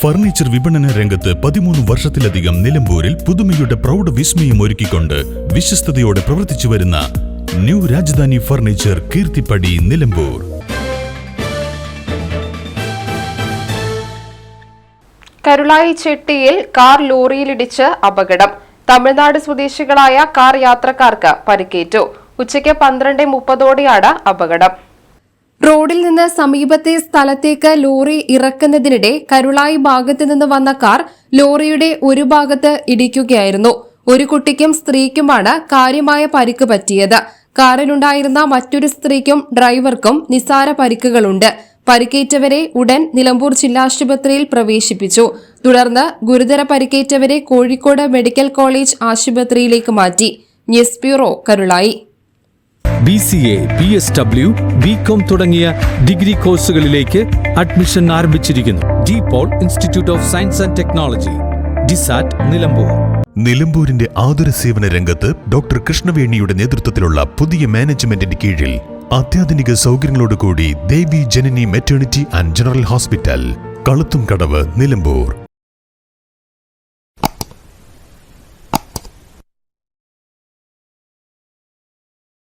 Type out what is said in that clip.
Furniture വിപണന രംഗത്ത് 13 വർഷത്തിലധികം നിലമ്പൂരിൽ പുതുമയുടെ പ്രൗഢ വിസ്മയം ഒരുക്കിക്കൊണ്ട് വിശ്വസ്തയോടെ പ്രവർത്തിച്ചു വരുന്ന ന്യൂ രാജധാനി ഫർണിച്ചർ കീർത്തിപ്പടി നിലമ്പൂർ. കരുളായി ചെട്ടിയിൽ കാർ ലോറിയിലിടിച്ച് അപകടം. തമിഴ്നാട് സ്വദേശികളായ കാർ യാത്രക്കാർക്ക് പരിക്കേറ്റു. ഉച്ചയ്ക്ക് 12:30ഓടെയാണ് അപകടം. റോഡിൽ നിന്ന് സമീപത്തെ സ്ഥലത്തേക്ക് ലോറി ഇറക്കുന്നതിനിടെ കരുളായി ഭാഗത്ത് നിന്ന് വന്ന കാർ ലോറിയുടെ ഒരു ഭാഗത്ത് ഇടിക്കുകയായിരുന്നു. ഒരു കുട്ടിക്കും സ്ത്രീക്കുമാണ് കാര്യമായ പരിക്ക് പറ്റിയത്. കാറിലുണ്ടായിരുന്ന മറ്റൊരു സ്ത്രീക്കും ഡ്രൈവർക്കും നിസ്സാര പരിക്കുകളുണ്ട്. പരിക്കേറ്റവരെ ഉടൻ നിലമ്പൂർ ജില്ലാശുപത്രിയിൽ പ്രവേശിപ്പിച്ചു. തുടർന്ന് ഗുരുതര പരിക്കേറ്റവരെ കോഴിക്കോട് മെഡിക്കൽ കോളേജ് ആശുപത്രിയിലേക്ക് മാറ്റി. News bureau, Karulai. BCA, BSW, BCom തുടങ്ങിയ ഡിഗ്രി കോഴ്സുകളിലേക്ക് അഡ്മിഷൻ ആരംഭിച്ചിരിക്കുന്നു. DPOL institute of science and technology, DSAT, Nilambur. നിലമ്പൂരിന്റെ ആതുര സേവന രംഗത്ത് ഡോക്ടർ കൃഷ്ണവേണിയുടെ നേതൃത്വത്തിലുള്ള പുതിയ മാനേജ്മെന്റിന്റെ കീഴിൽ അത്യാധുനിക സൗകര്യങ്ങളോടുകൂടി Devi Janani maternity and general hospital, Kaluthumkadavu, Nilambur.